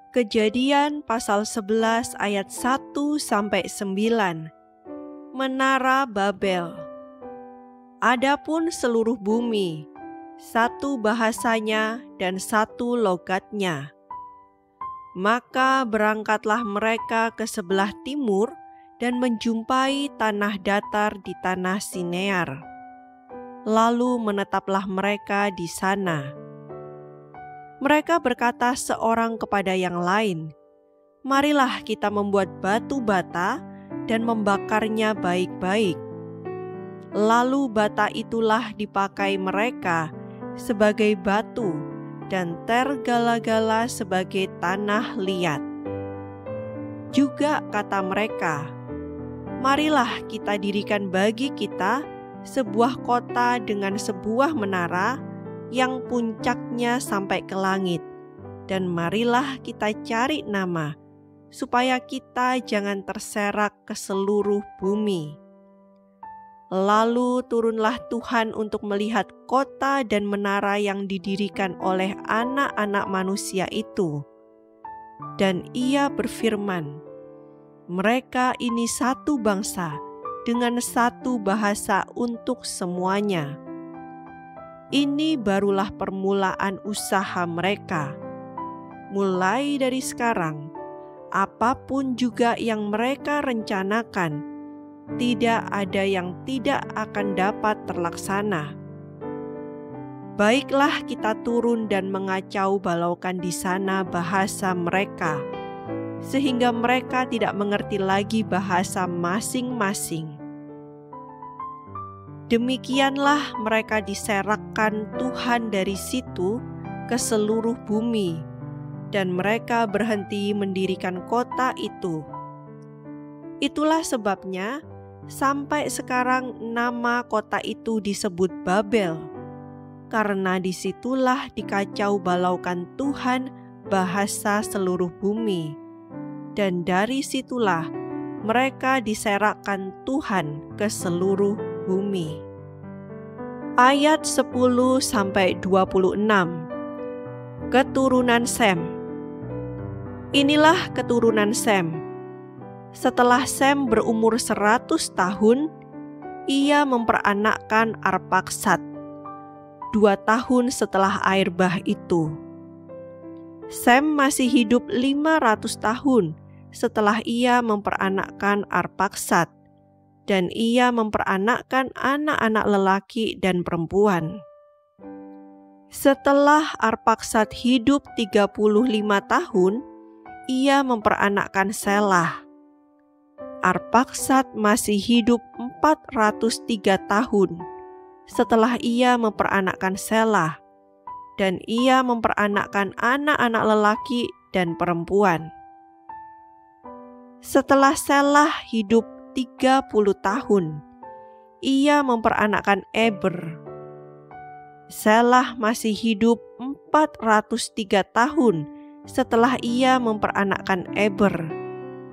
Kejadian pasal 11 ayat 1-9. Menara Babel. Adapun seluruh bumi, satu bahasanya dan satu logatnya. Maka berangkatlah mereka ke sebelah timur dan menjumpai tanah datar di tanah Sinear. Lalu menetaplah mereka di sana. Mereka berkata seorang kepada yang lain, "Marilah kita membuat batu bata dan membakarnya baik-baik." Lalu bata itulah dipakai mereka sebagai batu dan tergala-gala sebagai tanah liat. Juga kata mereka, "Marilah kita dirikan bagi kita sebuah kota dengan sebuah menara yang puncaknya sampai ke langit, dan marilah kita cari nama, supaya kita jangan terserak ke seluruh bumi." Lalu turunlah Tuhan untuk melihat kota dan menara yang didirikan oleh anak-anak manusia itu. Dan Ia berfirman, "Mereka ini satu bangsa dengan satu bahasa untuk semuanya. Ini barulah permulaan usaha mereka. Mulai dari sekarang, apapun juga yang mereka rencanakan, tidak ada yang tidak akan dapat terlaksana. Baiklah kita turun dan mengacau balaukan di sana bahasa mereka, sehingga mereka tidak mengerti lagi bahasa masing-masing." Demikianlah mereka diserakkan Tuhan dari situ ke seluruh bumi, dan mereka berhenti mendirikan kota itu. Itulah sebabnya sampai sekarang nama kota itu disebut Babel, karena disitulah dikacau balaukan Tuhan bahasa seluruh bumi, dan dari situlah mereka diserakkan Tuhan ke seluruh bumi. Ayat 10-26. Keturunan Sem. Inilah keturunan Sem. Setelah Sem berumur 100 tahun, ia memperanakkan Arpaksad, 2 tahun setelah air bah itu. Sem masih hidup 500 tahun setelah ia memperanakkan Arpaksad, dan ia memperanakkan anak-anak lelaki dan perempuan. Setelah Arpaksad hidup 35 tahun, ia memperanakkan Selah. Arpaksad masih hidup 403 tahun setelah ia memperanakkan Selah, dan ia memperanakkan anak-anak lelaki dan perempuan. Setelah Selah hidup 30 tahun, ia memperanakkan Eber. Selah masih hidup 403 tahun setelah ia memperanakkan Eber,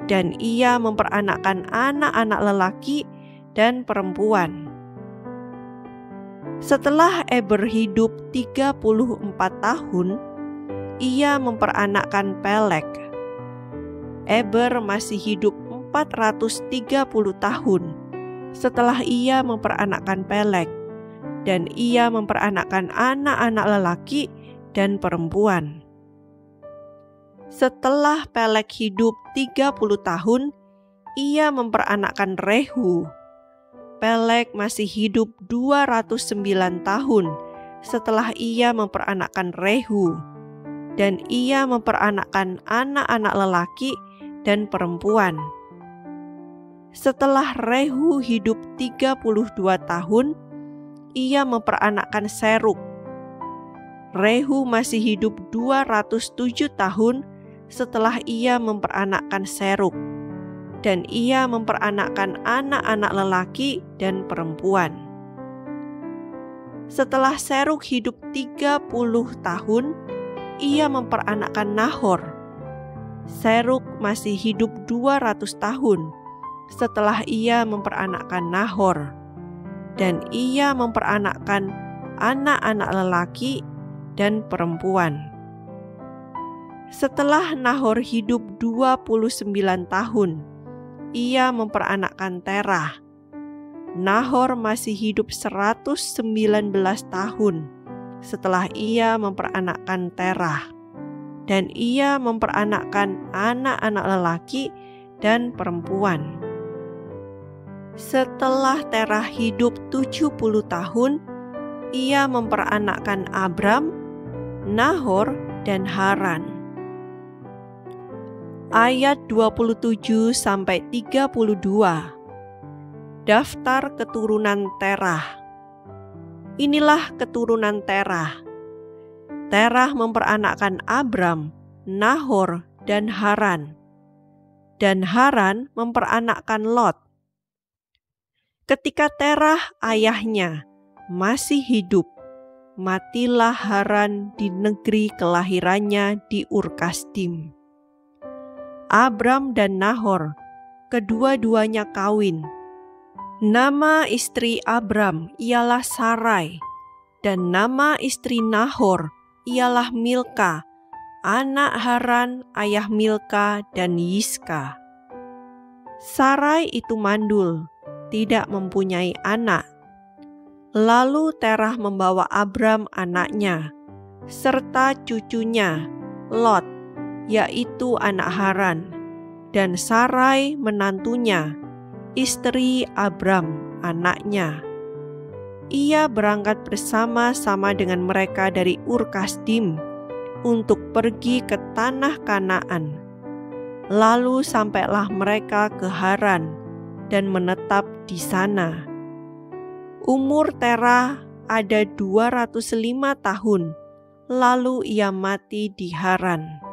dan ia memperanakkan anak-anak lelaki dan perempuan. Setelah Eber hidup 34 tahun, ia memperanakkan Pelek. Eber masih hidup 430 tahun setelah ia memperanakkan Pelek, dan ia memperanakkan anak-anak lelaki dan perempuan. Setelah Pelek hidup 30 tahun, ia memperanakkan Rehu. Pelek masih hidup 209 tahun setelah ia memperanakkan Rehu, dan ia memperanakkan anak-anak lelaki dan perempuan. Setelah Rehu hidup 32 tahun, ia memperanakkan Serug. Rehu masih hidup 207 tahun setelah ia memperanakkan Serug, dan ia memperanakkan anak-anak lelaki dan perempuan. Setelah Serug hidup 30 tahun, ia memperanakkan Nahor. Serug masih hidup 200 tahun setelah ia memperanakkan Nahor, dan ia memperanakkan anak-anak lelaki dan perempuan. Setelah Nahor hidup 29 tahun, ia memperanakkan Terah. Nahor masih hidup 119 tahun setelah ia memperanakkan Terah, dan ia memperanakkan anak-anak lelaki dan perempuan. Setelah Terah hidup 70 tahun, ia memperanakkan Abram, Nahor, dan Haran. Ayat 27-32. Daftar keturunan Terah. Inilah keturunan Terah. Terah memperanakkan Abram, Nahor, dan Haran. Dan Haran memperanakkan Lot. Ketika Terah ayahnya masih hidup, matilah Haran di negeri kelahirannya di Ur Kasdim. Abram dan Nahor, kedua-duanya kawin. Nama istri Abram ialah Sarai, dan nama istri Nahor ialah Milka, anak Haran, ayah Milka dan Yiska. Sarai itu mandul, tidak mempunyai anak. Lalu Terah membawa Abram anaknya, serta cucunya, Lot, yaitu anak Haran, dan Sarai menantunya, istri Abram anaknya. Ia berangkat bersama-sama dengan mereka dari Ur Kasdim untuk pergi ke tanah Kanaan. Lalu sampailah mereka ke Haran dan menetap di sana. Umur Terah ada 205 tahun, lalu ia mati di Haran.